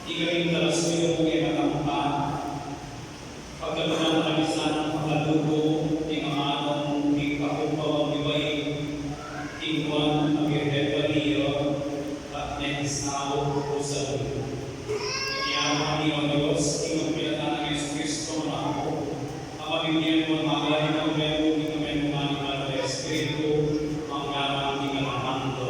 Ikaling talas-suyo kay matampa, pagkalunan kamisan ng pagkalugo, di mga anong di kakumpaw ibay, tingwan ang irrebaliyo, at netisao o sa ulo. Iyaman ni ang Diyos, tingong pinatan ng Yesu Cristo na ako, ang mabibigyan mo ang magalin ng verbo, di kami mga ng Espiritu, ang gamang di kalamando.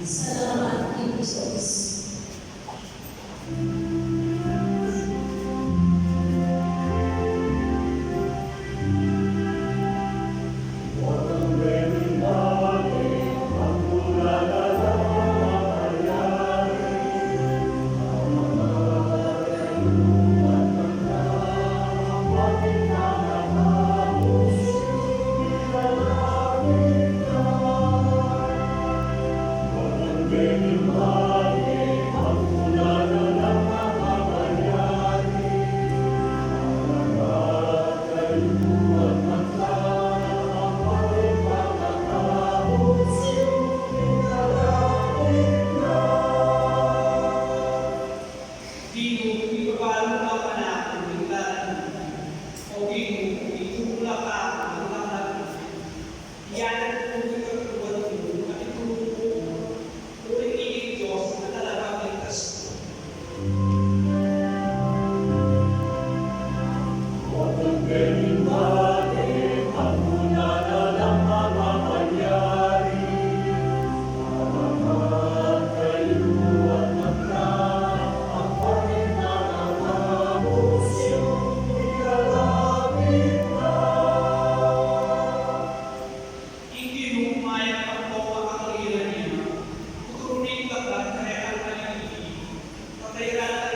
Salamat, Jesus. Kaya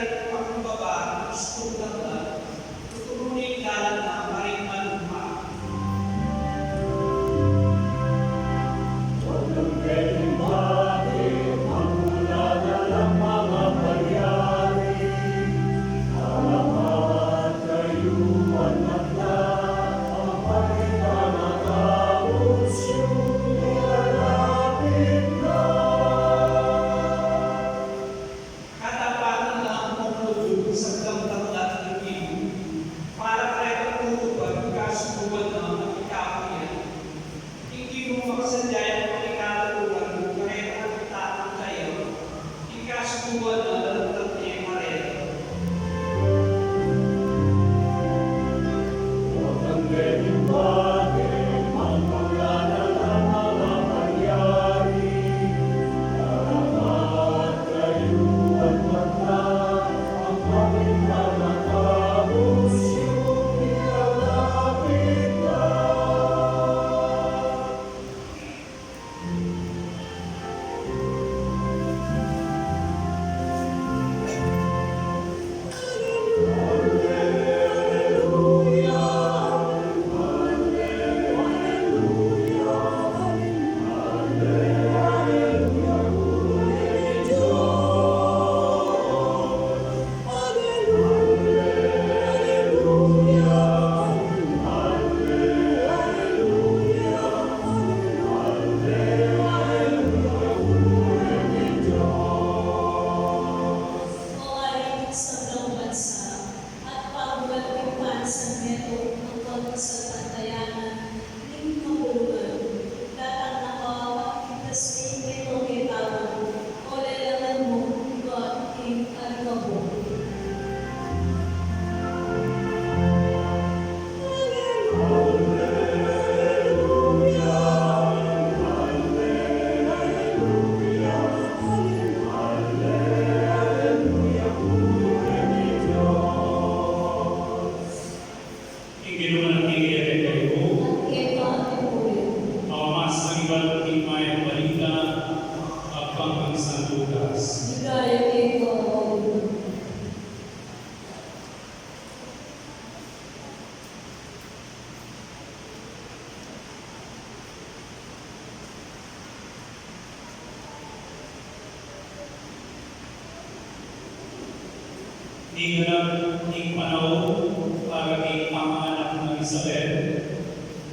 Tingnan ng panahon para kay panganak ng Isabel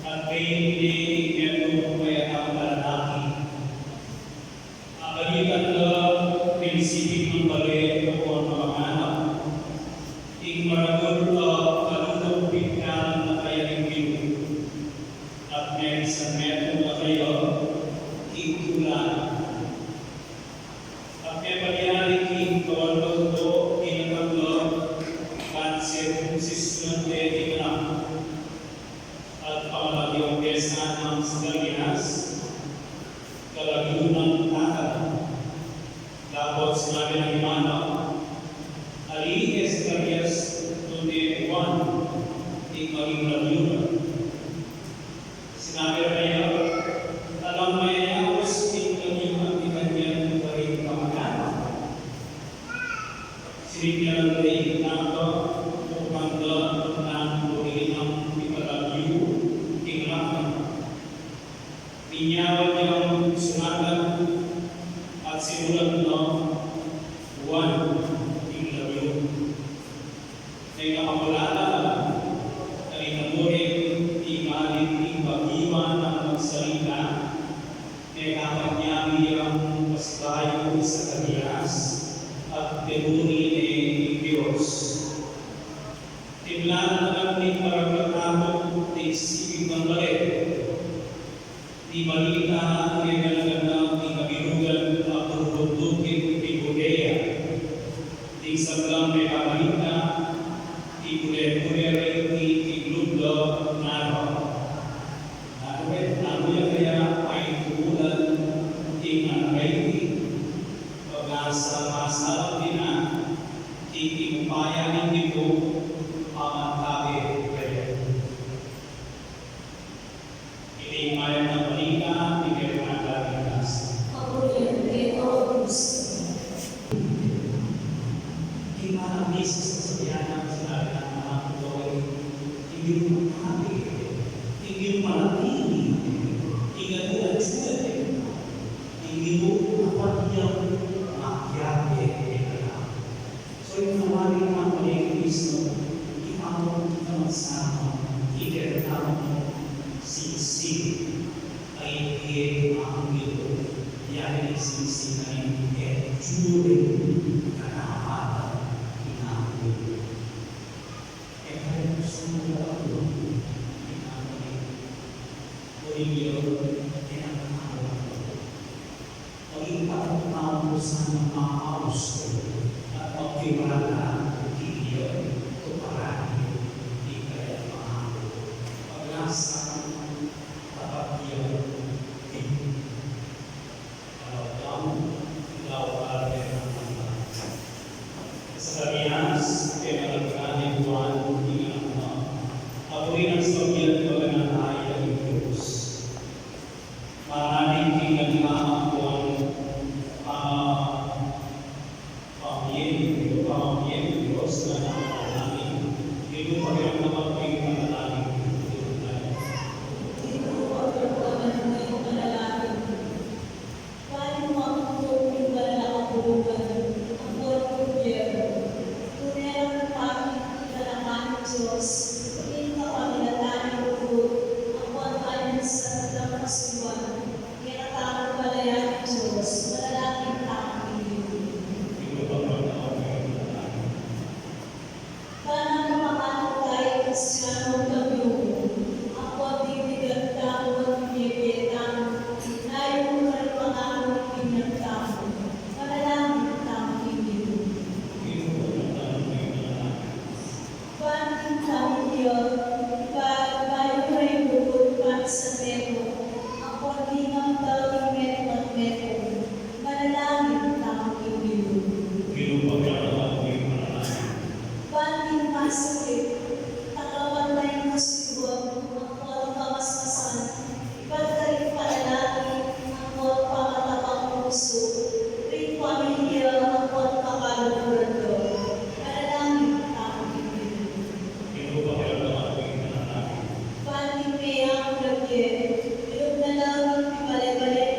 at kay hindi meron kaya ang lalaki. Balikan na prinsipin ng balik o ang mga anak. Ing maragol kalulong bigyan na kaya ng bilu. At may isang meron na kayo, ikulan. At may pagyari king kawalong do, kinagagod, kanser, sisyon, tingnan. At pangalagyong kesa ng Sagalinas, kalagunan takal. Tapos sinabi ng Imano, Alihes Karias, Tunde Juan, di maging lagunan. Sinabi kayo, alam mo yan ako sinig ng ang ikanyang karing kamag-anak. Sinig niya ng karing nato, upang doon ng buhin ng ipalagyo, tingnan. Pinyawan niyang sunatan at simulan ng Juan, tinglayo. Ay nakamulala, ay namuhin, imalit, ipagiwan ng magsalita, ay kapanyami ang pastayo sa Kadias, at tebunin ay Diyos. Timlanan ang may paraglatapong isipin ng balik. Di malita ang nagalaganang di kabirugan at turbundukin di Budea. Di sablang may kabalita, di pulere-pulere di glublo naro. Nanuya kaya ay tubulan di nanay pag-asa-masalang din na di imupayanin dito ang tabi kaya. Hindi maya ng balita, hindi rin ang lalitas. Ako rin, ito, Hindi malang misis sa sabihan ng sinabi ng mga tuloy, hindi mo matabi, hindi mo manatili, hindi mo adsud, hindi mo mapagyang makyate. So yung nawari ng mga Kristo, ipawag kita magsama, hindi mo sisi ay hindi ang ito. Yan ay sisi na hindi jure kanahata inakulo. Kaya gusto ako inakulo. Kuliyo, tinatawag ako. Pag-ipatawag ko sa mga austo at pag-iwala kuliyo, tuparani, di kaya mahalo. Paglasa Ilog na lang, pare-pare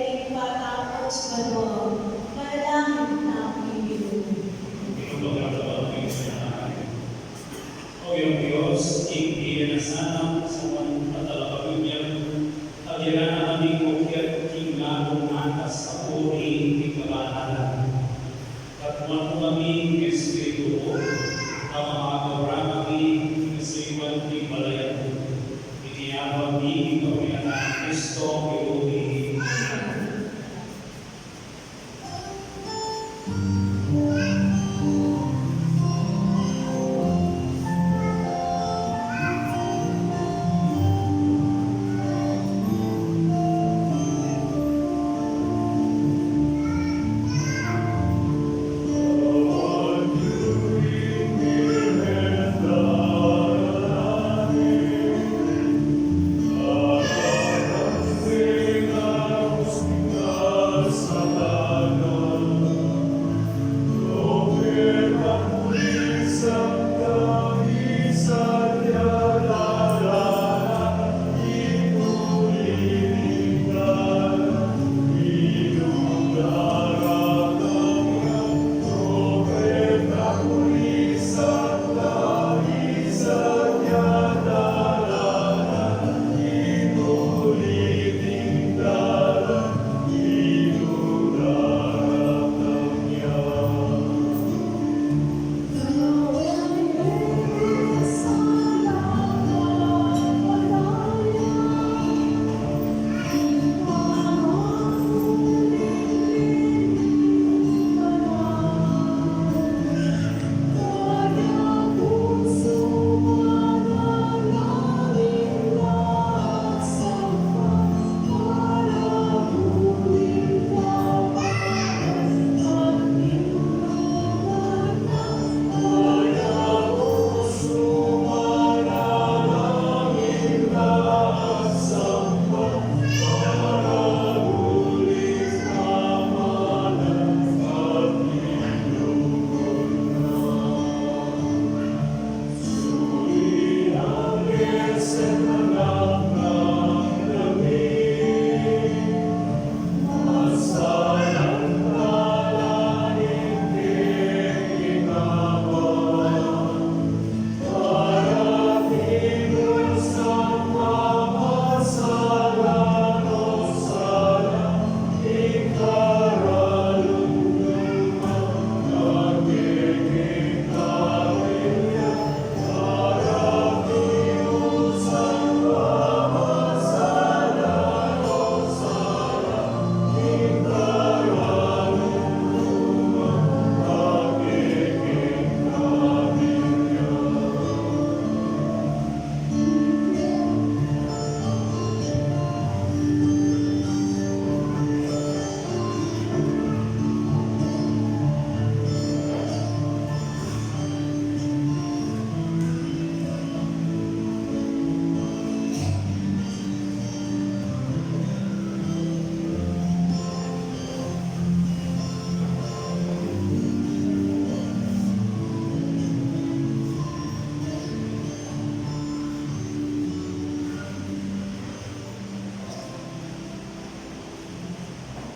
Pamakaurami, kasiwan di balayan. Itiyabang di ikaw na Kristo, Iuwi.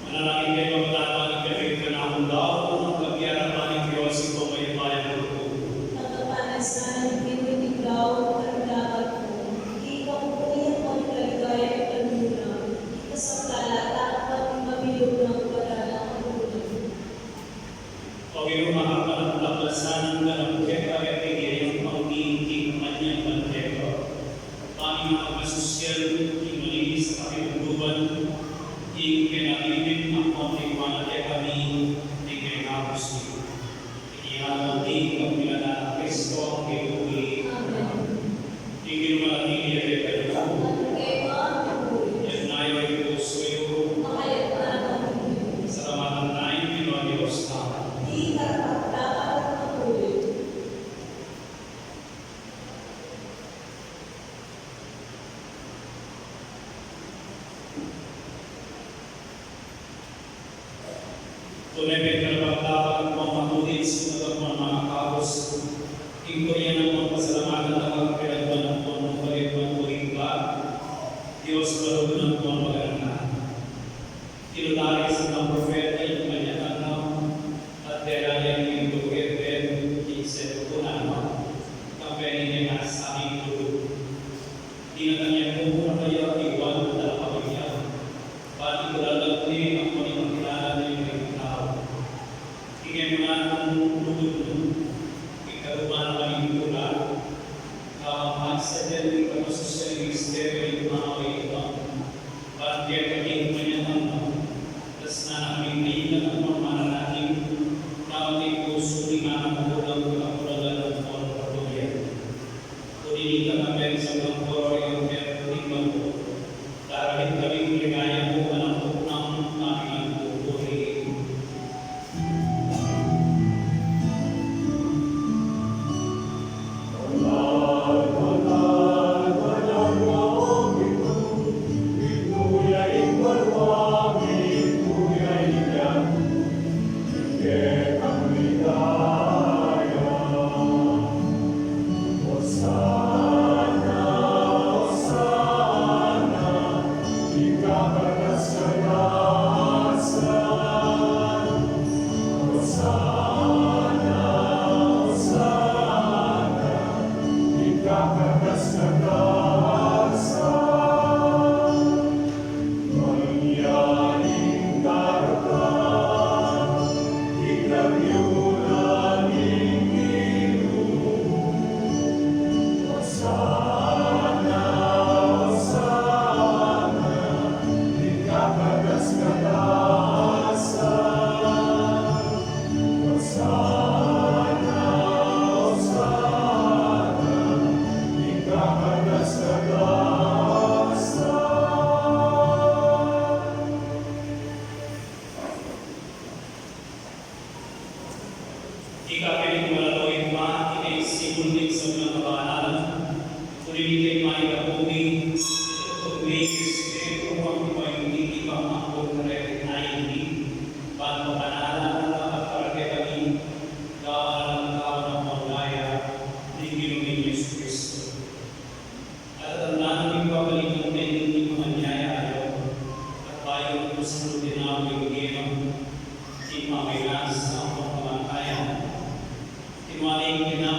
Manalangin kayo magtatawa ng kapit ka na akong daw ng kapiyaran maling Diyos ito may bayan ko. Nagkapanasan, pinitigaw, at dapat ko. Ikaw po yung pagkaligaya at kanuna. Kasangkala, dapat mabilog ng paralang ulo. Pagiro makakalang laklasan ng kalangketa at tigayang pang-iinting kanyang kalangketa. Panging mga kasosyal, imalinis sa kapiluban, ing kinakibig ang pang-iwanan ay kami di kinakapos niyo. Ikihabang di ang pinala ng Kristo ang kinuwi. Tingin malatili at ipalito. Yan na ay puso iyo. Sa kamatan na ay Pinoy Diyos na. Tunay pinagpapatawag ang matulis at mga kapos. Ito yan ang mga pasalamatan ng mga pinagpan ng buwan ng pagkakpan tuwing ba. Diyos balog ng buwan maganda. Tinutari sa mga propeta yung kanyang anak at derayan yung bukit at isip ko na kampenya niya na sa aming tulog. Tinatanya mo na kayo iwan at nakapagyan. Pati ko lalagin ang panipagkilala na yung may tao. Tingin mo na ang tulog mo. Ikaw ba na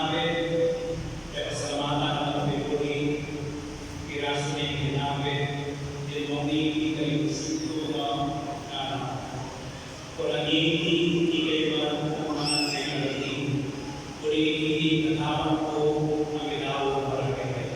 namin, kaya pasalamatan ang pagpipuli, piraso na yung namin, din mo ni kayo sito na kurangin, hindi kayo man sa inalating, kuri hindi katawan ko ang ginawang para kayo.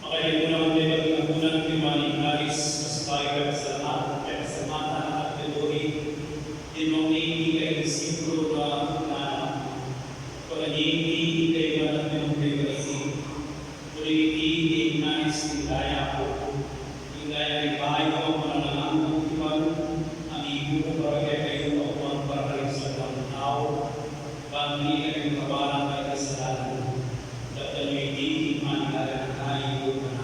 Makaya mo naman tayo pag-agunan ng Timaning Aris, mas tayo kaya pasalamatan at pinuri, din mong hindi kayo siguro na kung hindi kayo man ang pinong kayo kuri hindi nais hindaya ko, hindaya ay bahay ko mananangang ng ibang ang ibu ko para kayo o para kayo sa tao, bangli kayo kabalang kayo sa lalan, dahil hindi man kayo ko na.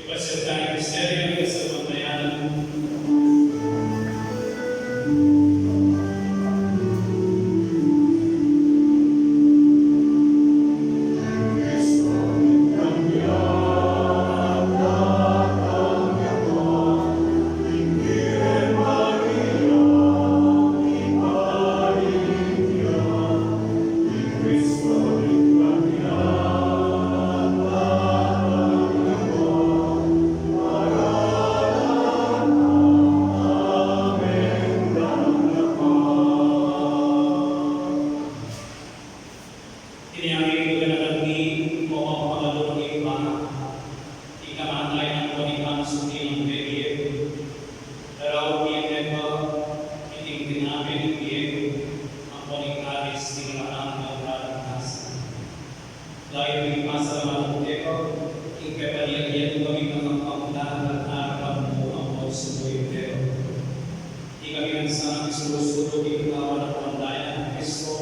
Ipaserta ang misteryo ng kasamantayanan. Tiniyari ko na nagdi mo ang pangalong iba, ikamatay ng kunikang suki ng Diego. Daraw Diego, iting tinabi ng Diego, ang kunikaris tiniraan ng kalagtasan. Dahil may pasalamat ng Diego, ikapaliyagyan kami ng pangutahan at harapan mo ang pagsubuhin Diego. Ikami ng sanang isulusuro ikaw ng pandayan ng Kristo,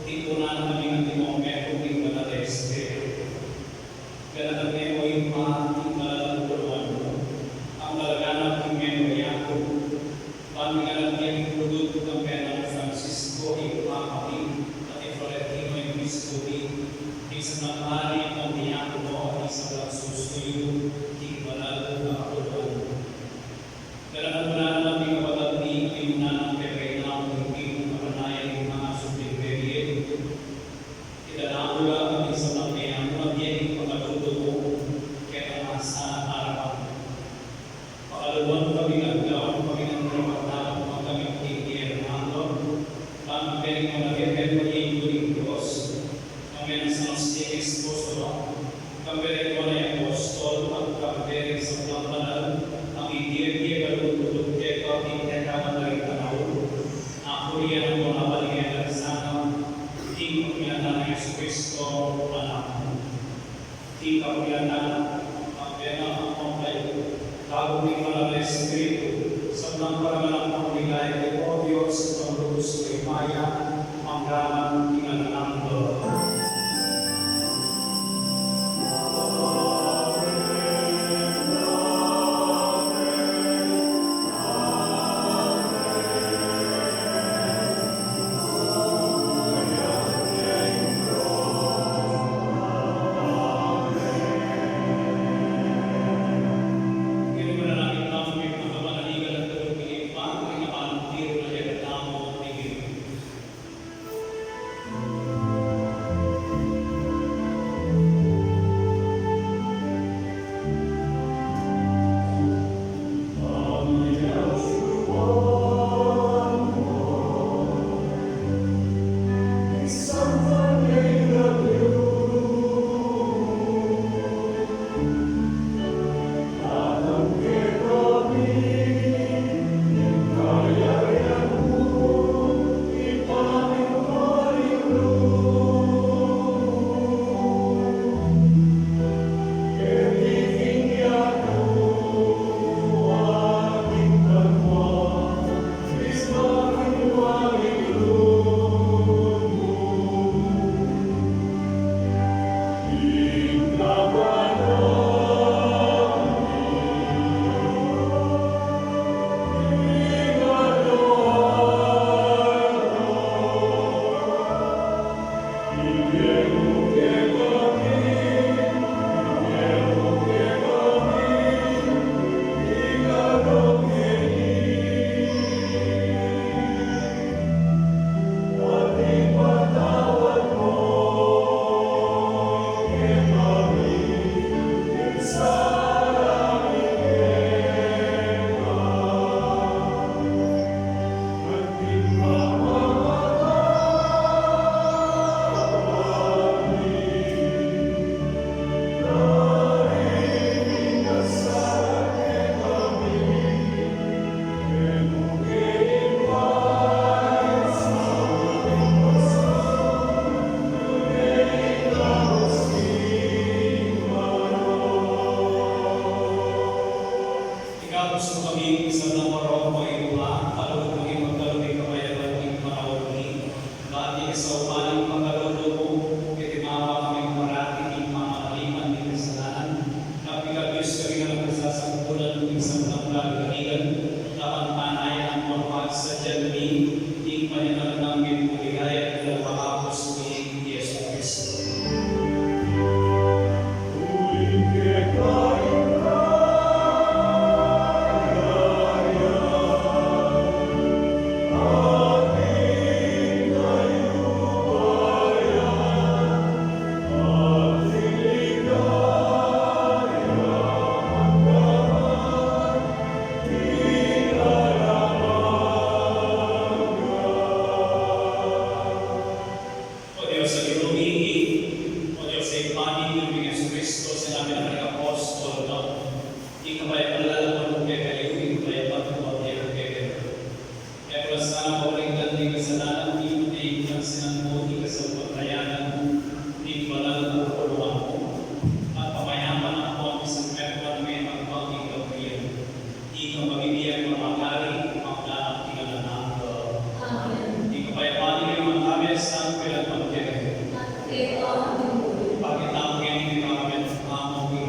ikunan kami ng timong meron ng malateste. Ganang meron yung mahating malalaguluan mo. Ang malaganap ng meron yako. Pamigalang yung produto ng meron ng Francisco, ikumakapin, at Florentino yung Biscuit. Isang nakahari ang niyako mo at isang nagsusuyo, ikimalalo ng kapuluan mo. Ganang wala naman yung kapatid ni Imunan ng Pekay na ang hindi mo kapanayan yung mga subing Pekay. Itanawala ang isang nangyayan mo at yan yung pagkatuto mo kaya nasa harapan. Pakaluan kami ang gawin kami ng trabaho kung kami kikiyar ng handon. Pagkakinig mo na kaya mo yung tuling Diyos. Kami ng Sansi Exposito. Kami mo na yung apostol at kami sa mga banal. Ang ikiyar-kiyar kalutulog kaya kami tekaman na rin tanaw. Ako yan ang mga baligyan ng sana. Di kapiyanan ng Yesu Cristo, anak. Di kapiyanan ang pena ang pangkayo. Tago ni Malang Espiritu, sa mga paramanang pangligay ko, O Diyos, ang lubos ko imaya, ang gaman inanando. gusto kami sa namaraw mo iwa, kalulog kami magkalulog kabayaran ng marawali. Bati sa umaling magkalulog mo, kitimawa kami marati ng mga aliman ng kasalanan. Napikabiyos kami ng kasasangkulan ng isang tanggal kanigan, laban panay ang mga sa Jalmi, ng panyalan namin maligaya at makapos ni Yesu Cristo. O Diyos, sa ilumihi, o Diyos, sa ipanin ng Yesu Cristo, sinabi ng mga apostol, no? Di ka ba ipalalaman kay kayo, di ka ba ipatuwa kayo kay kayo. Kaya kung sana pauligtan di kasalanan, di mo naiilang sinangmo, di ka sa pagkayanan mo, di ba lang pupuluan mo. At pamayaman ako ang isang merwan may magpanging kawiyan. Di ka mabibiyang mga kari, mga tinalanan ko. Amen. Di ka ba ipanin ng mga kabes ang pinagpangkayo. Bakit ang ganyan namin ang mga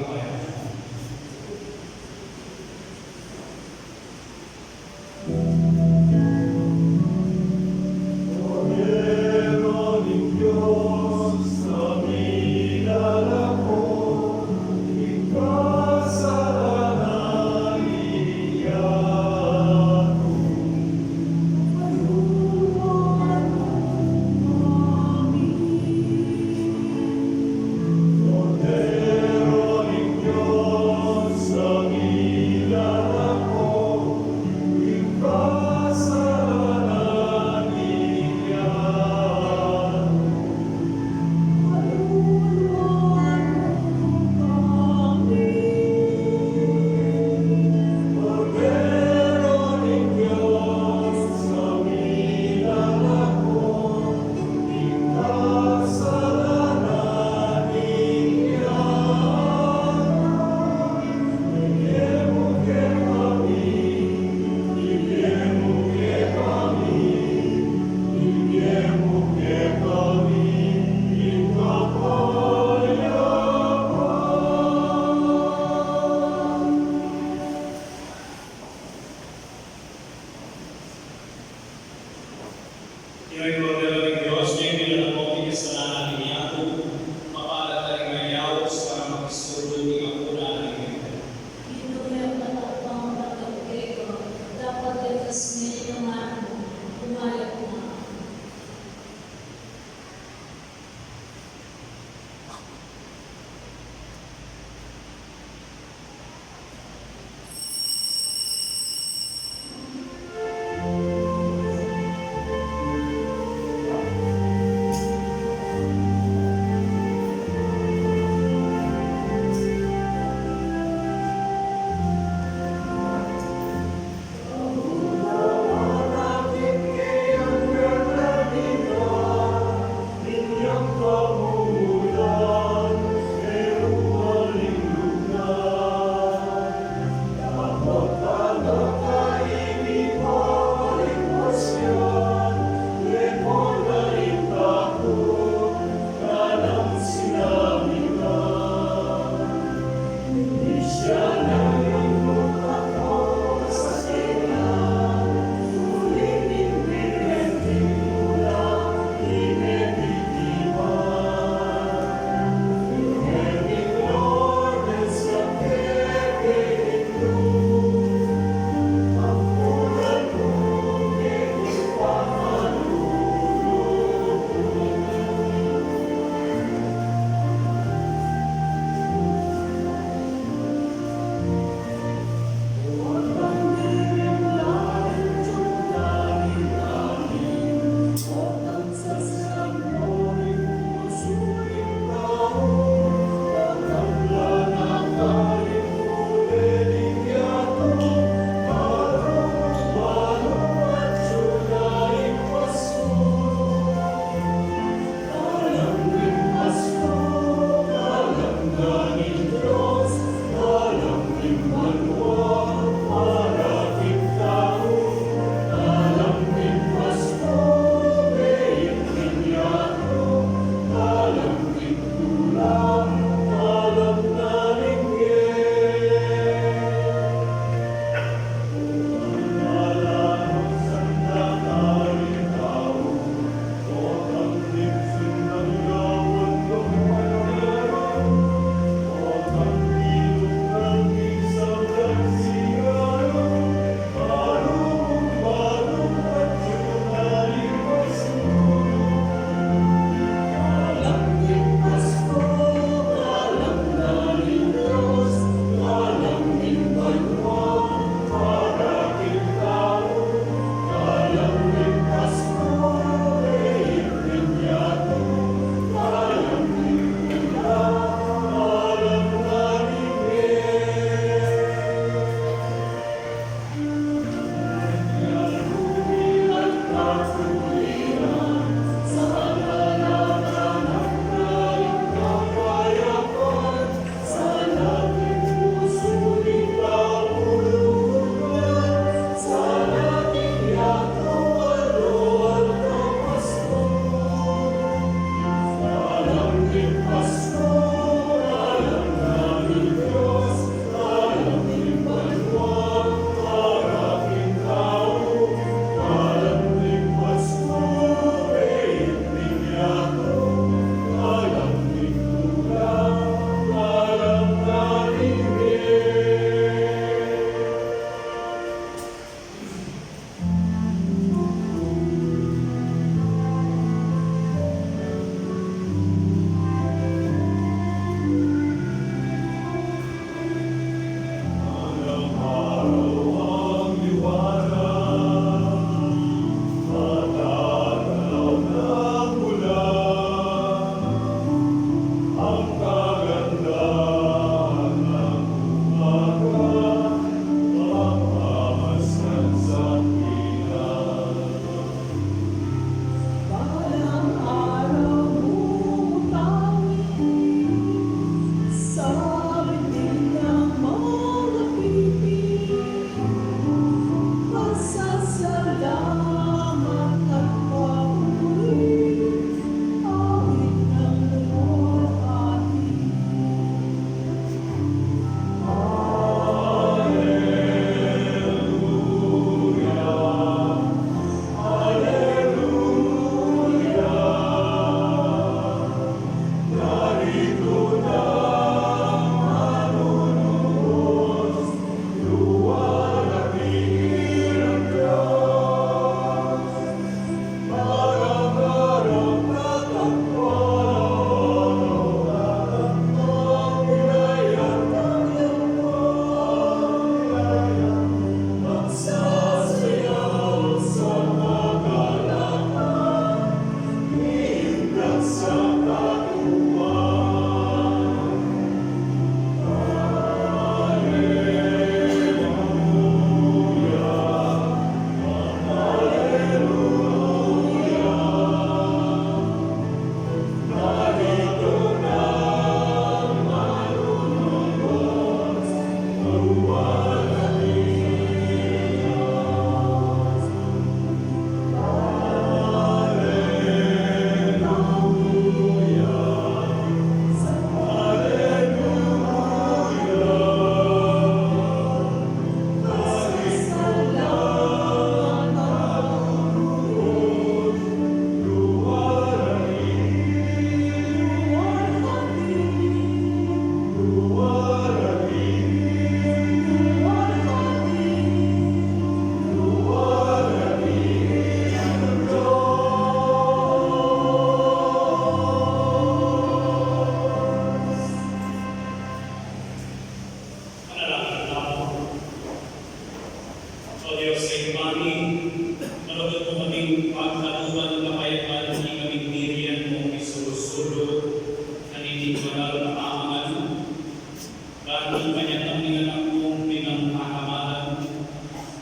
Lalo banyak kami anak kong pinangkakamalan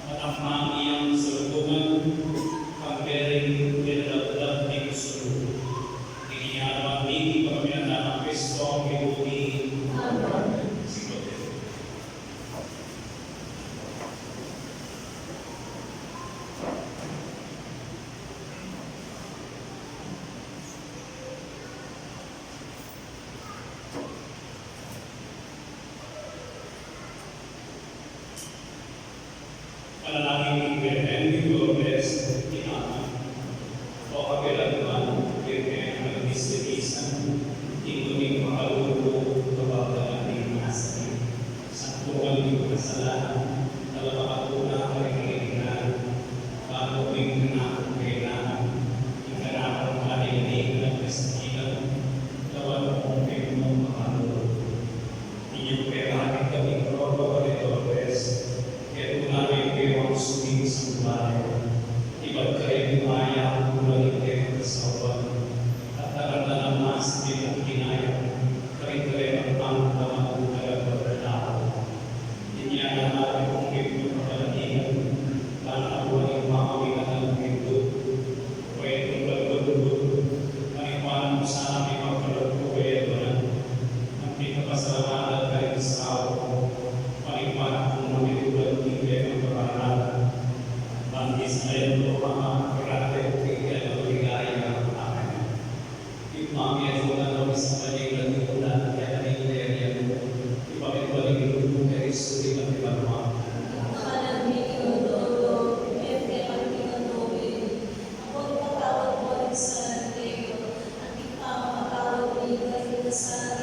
at ang mamiyang salubungan pag-bering pinadagdag di kusunod. Iniyawa ni kami anak ng Kristo ang ibuhi. Panalangin ni Birhen ni Lourdes Tinana o kabilagman Birhen ang disilisan inuning makaluluto kabagdaan ng nasari santuan ng kasalanan talapakatuna kalinginan bago ng kailangan ikanapang kalinig ng kasakilan lawan mong pinong makaluluto inyong kailangan kami Robo Lourdes kaya tunay kayo ang suming sa bahay. Iba't kayo lumaya mula kayo kasawan. At naramdaman mas bilang kinaya. Karin-karin ang pangkamakutala pagkatao. Inya na natin kung ito kapalatigan. Para ako ay makawilan ng ito. Kaya itong balbal-balbal. Manipanan mo sa aming magkalagpo kaya ito na. Ang pinakasalamatan kayo sa ako. Manipanan kung manitulad tingin ang pagkakaroon. Bangkis na ito mga karate tingin ang ligaya. Amen. Ipamami at mga namin sa panilang ikulan kaya kanilerian mo. Ipamitualing ilugong kay Kristo di matibagma. Sa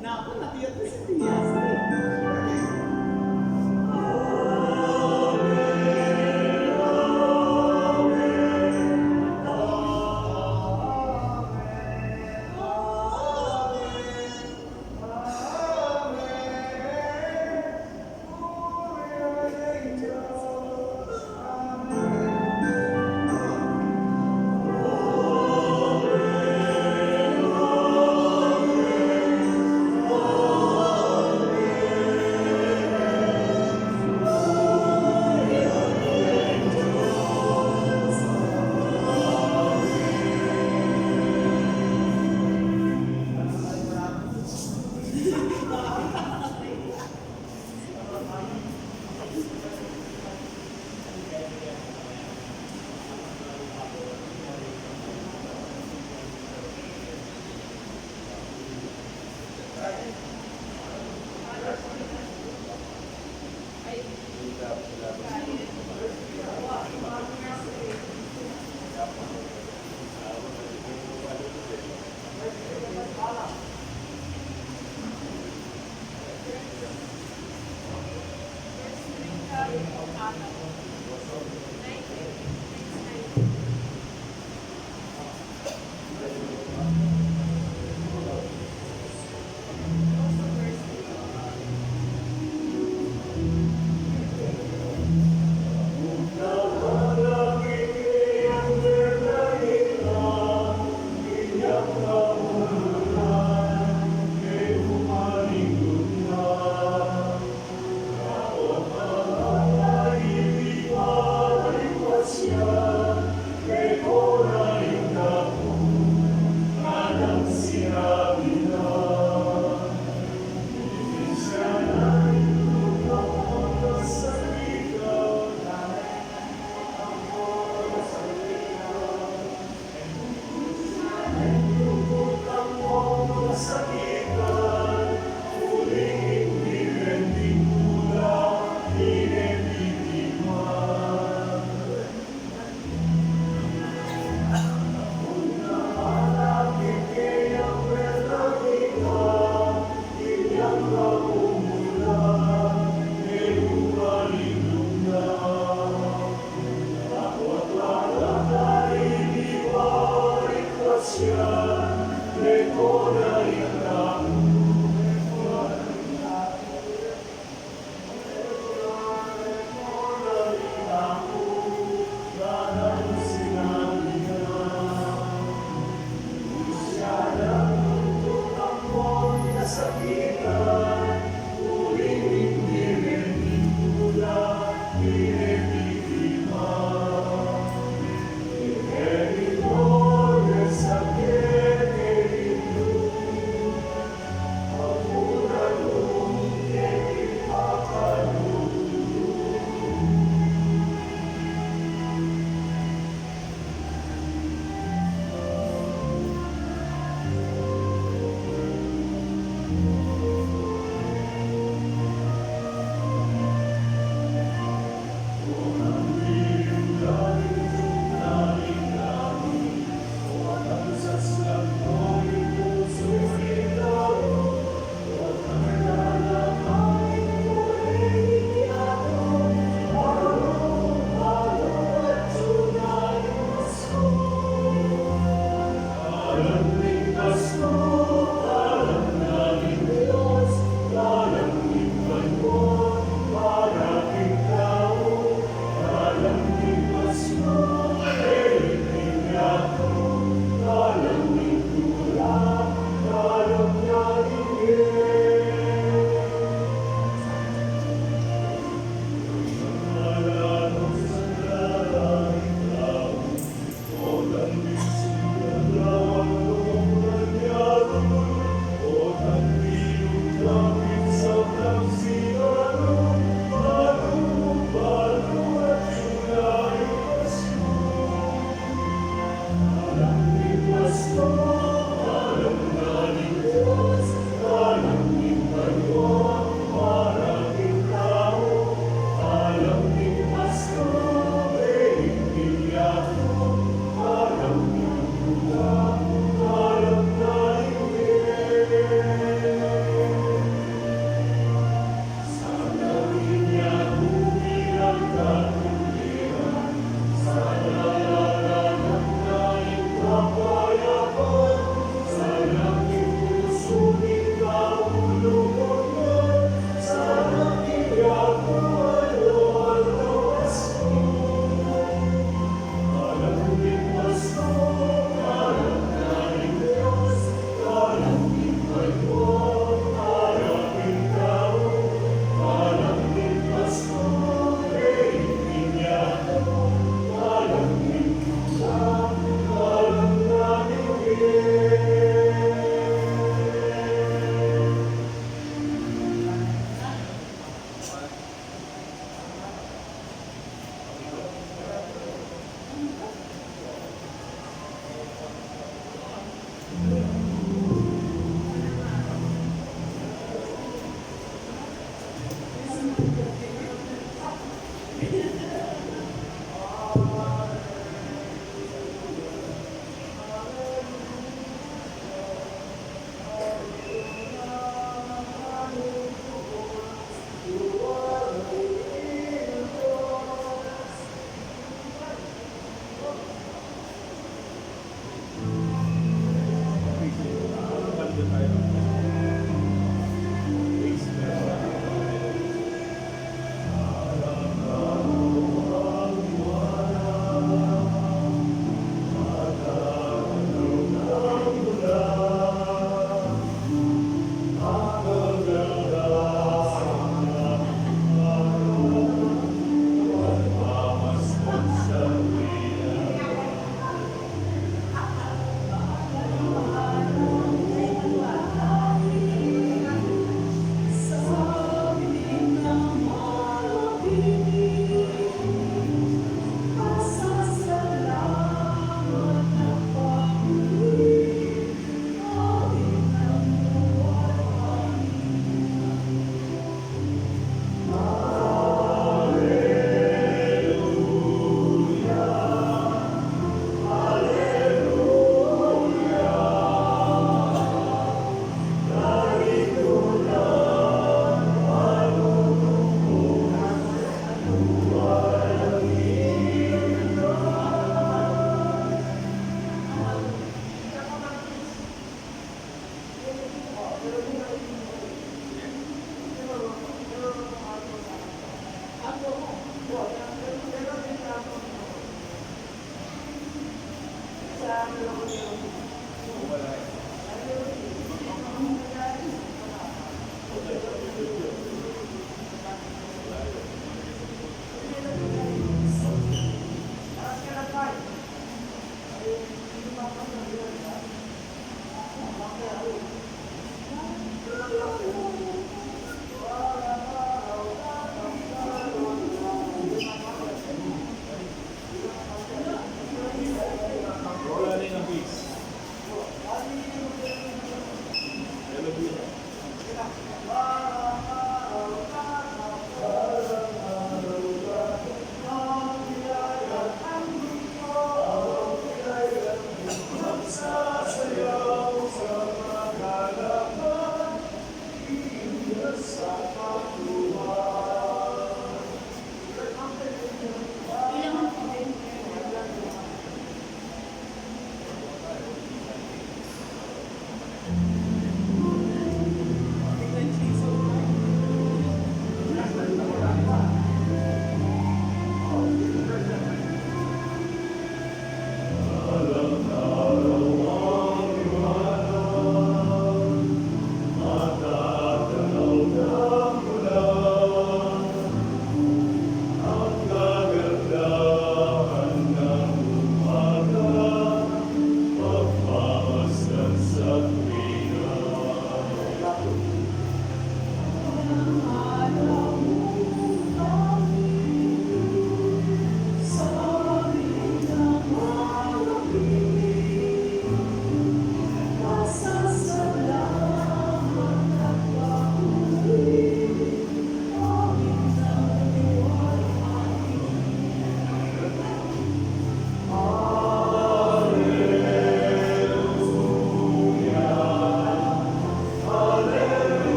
Naku, nakiyat ko si Tias.